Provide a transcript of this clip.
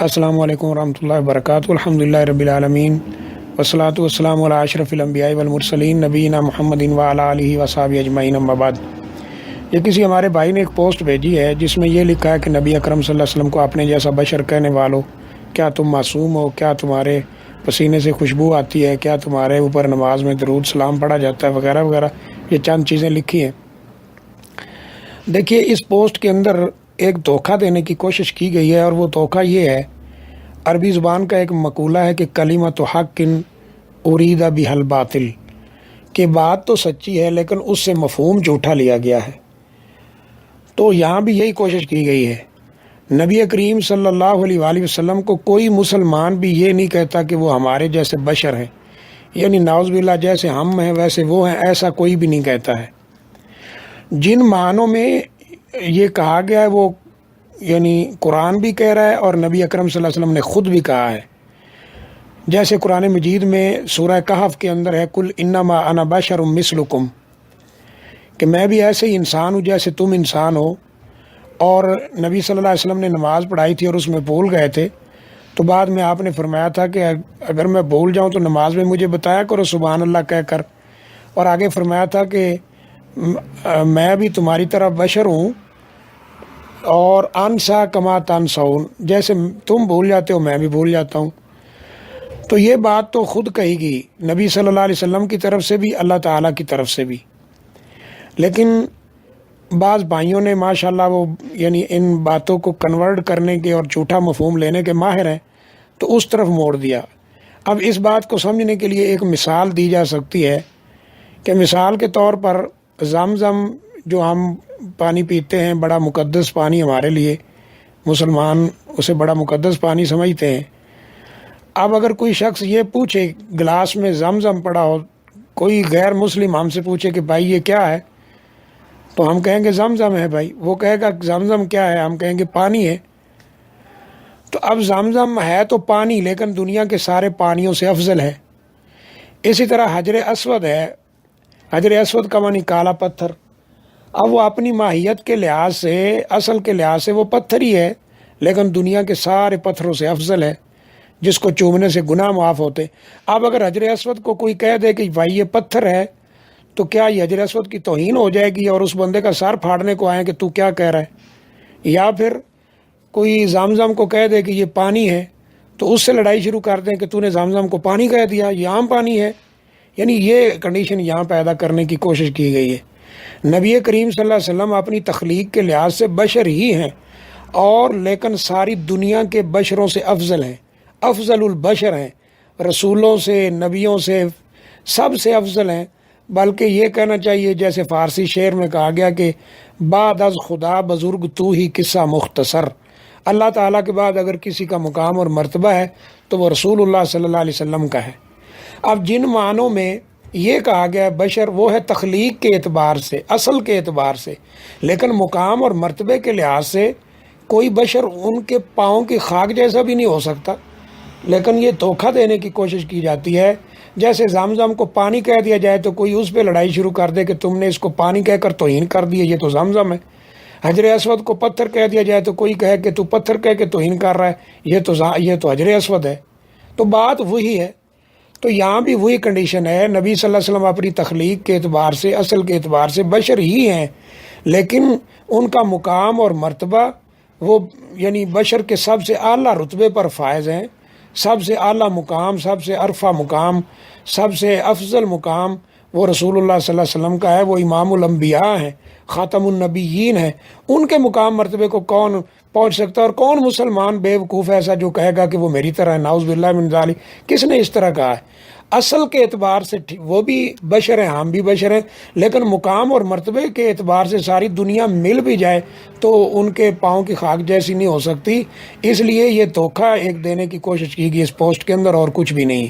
السلام علیکم ورحمۃ اللہ وبرکاتہ۔ الحمدللہ رب العالمین والصلاۃ والسلام علی اشرف الانبیاء والمرسلین نبینا محمد وعلی آلہ وصحبہ اجمعین اما بعد۔ یہ کسی ہمارے بھائی نے ایک پوسٹ بھیجی ہے جس میں یہ لکھا ہے کہ نبی اکرم صلی اللہ علیہ وسلم کو اپنے جیسا بشر کہنے والوں، کیا تم معصوم ہو؟ کیا تمہارے پسینے سے خوشبو آتی ہے؟ کیا تمہارے اوپر نماز میں درود سلام پڑھا جاتا ہے؟ وغیرہ وغیرہ، یہ چند چیزیں لکھی ہیں۔ دیکھیے، اس پوسٹ کے اندر ایک دھوکہ دینے کی کوشش کی گئی ہے، اور وہ دھوکہ یہ ہے، عربی زبان کا ایک مقولہ ہے کہ کلمۃ حق ارید بہا الباطل، کہ بات تو سچی ہے لیکن اس سے مفہوم جھوٹا لیا گیا ہے۔ تو یہاں بھی یہی کوشش کی گئی ہے۔ نبی کریم صلی اللہ علیہ وآلہ وسلم کو کوئی مسلمان بھی یہ نہیں کہتا کہ وہ ہمارے جیسے بشر ہیں، یعنی نعوذ باللہ جیسے ہم ہیں ویسے وہ ہیں، ایسا کوئی بھی نہیں کہتا ہے۔ جن معنوں میں یہ کہا گیا ہے وہ یعنی قرآن بھی کہہ رہا ہے اور نبی اکرم صلی اللہ علیہ وسلم نے خود بھی کہا ہے۔ جیسے قرآن مجید میں سورہ کہف کے اندر ہے، قل انما انا بشر مثلکم، کہ میں بھی ایسے ہی انسان ہوں جیسے تم انسان ہو۔ اور نبی صلی اللہ علیہ وسلم نے نماز پڑھائی تھی اور اس میں بھول گئے تھے، تو بعد میں آپ نے فرمایا تھا کہ اگر میں بھول جاؤں تو نماز میں مجھے بتایا کرو سبحان اللہ کہہ کر، اور آگے فرمایا تھا کہ میں بھی تمہاری طرح بشر ہوں، اور انسا کما تنسون، جیسے تم بھول جاتے ہو میں بھی بھول جاتا ہوں۔ تو یہ بات تو خود کہی گئی نبی صلی اللہ علیہ وسلم کی طرف سے بھی، اللہ تعالیٰ کی طرف سے بھی، لیکن بعض بھائیوں نے ماشاءاللہ وہ یعنی ان باتوں کو کنورٹ کرنے کے اور جھوٹا مفہوم لینے کے ماہر ہیں، تو اس طرف موڑ دیا۔ اب اس بات کو سمجھنے کے لیے ایک مثال دی جا سکتی ہے کہ مثال کے طور پر زمزم جو ہم پانی پیتے ہیں، بڑا مقدس پانی ہمارے لیے، مسلمان اسے بڑا مقدس پانی سمجھتے ہیں۔ اب اگر کوئی شخص یہ پوچھے گلاس میں زمزم پڑا ہو، کوئی غیر مسلم ہم سے پوچھے کہ بھائی یہ کیا ہے، تو ہم کہیں گے زمزم ہے بھائی، وہ کہے گا زمزم کیا ہے، ہم کہیں گے پانی ہے۔ تو اب زمزم ہے تو پانی، لیکن دنیا کے سارے پانیوں سے افضل ہے۔ اسی طرح حجر اسود ہے، حجر اسود کا معنی کالا پتھر۔ اب وہ اپنی ماہیت کے لحاظ سے، اصل کے لحاظ سے وہ پتھر ہی ہے، لیکن دنیا کے سارے پتھروں سے افضل ہے، جس کو چومنے سے گناہ معاف ہوتے۔ اب اگر حجر اسود کو کوئی کہہ دے کہ بھائی یہ پتھر ہے، تو کیا یہ حجر اسود کی توہین ہو جائے گی اور اس بندے کا سر پھاڑنے کو آئیں کہ تو کیا کہہ رہا ہے؟ یا پھر کوئی زمزم کو کہہ دے کہ یہ پانی ہے، تو اس سے لڑائی شروع کر دیں کہ تو نے زمزم کو پانی کہہ دیا، یہ عام پانی ہے۔ یعنی یہ کنڈیشن یہاں پیدا کرنے کی کوشش کی گئی ہے۔ نبی کریم صلی اللہ علیہ وسلم اپنی تخلیق کے لحاظ سے بشر ہی ہیں، اور لیکن ساری دنیا کے بشروں سے افضل ہیں، افضل البشر ہیں، رسولوں سے، نبیوں سے، سب سے افضل ہیں۔ بلکہ یہ کہنا چاہیے جیسے فارسی شعر میں کہا گیا کہ بعد از خدا بزرگ تو ہی قصہ مختصر، اللہ تعالیٰ کے بعد اگر کسی کا مقام اور مرتبہ ہے تو وہ رسول اللہ صلی اللہ علیہ وسلم کا ہے۔ اب جن معنوں میں یہ کہا گیا ہے بشر، وہ ہے تخلیق کے اعتبار سے، اصل کے اعتبار سے، لیکن مقام اور مرتبے کے لحاظ سے کوئی بشر ان کے پاؤں کی خاک جیسا بھی نہیں ہو سکتا۔ لیکن یہ دھوکہ دینے کی کوشش کی جاتی ہے، جیسے زمزم کو پانی کہہ دیا جائے تو کوئی اس پہ لڑائی شروع کر دے کہ تم نے اس کو پانی کہہ کر توہین کر دی ہے، یہ تو زمزم ہے۔ حجر اسود کو پتھر کہہ دیا جائے تو کوئی کہے کہ تو پتھر کہہ کے توہین کر رہا ہے، یہ تو حجر اسود ہے۔ تو بات وہی ہے۔ تو یہاں بھی وہی کنڈیشن ہے، نبی صلی اللہ علیہ وسلم اپنی تخلیق کے اعتبار سے، اصل کے اعتبار سے بشر ہی ہیں، لیکن ان کا مقام اور مرتبہ وہ یعنی بشر کے سب سے اعلیٰ رتبے پر فائز ہیں، سب سے اعلیٰ مقام، سب سے عرفہ مقام، سب سے افضل مقام وہ رسول اللہ صلی اللہ علیہ وسلم کا ہے۔ وہ امام الانبیاء ہیں، خاتم النبیین ہیں۔ ان کے مقام مرتبے کو کون پہنچ سکتا ہے؟ اور کون مسلمان بے وقوف ایسا جو کہے گا کہ وہ میری طرح ہے؟ نعوذ باللہ من ذالک، کس نے اس طرح کہا ہے؟ اصل کے اعتبار سے وہ بھی بشر ہیں، ہم بھی بشر ہیں، لیکن مقام اور مرتبے کے اعتبار سے ساری دنیا مل بھی جائے تو ان کے پاؤں کی خاک جیسی نہیں ہو سکتی۔ اس لیے یہ دھوکہ ایک دینے کی کوشش کی گئی اس پوسٹ کے اندر، اور کچھ بھی نہیں۔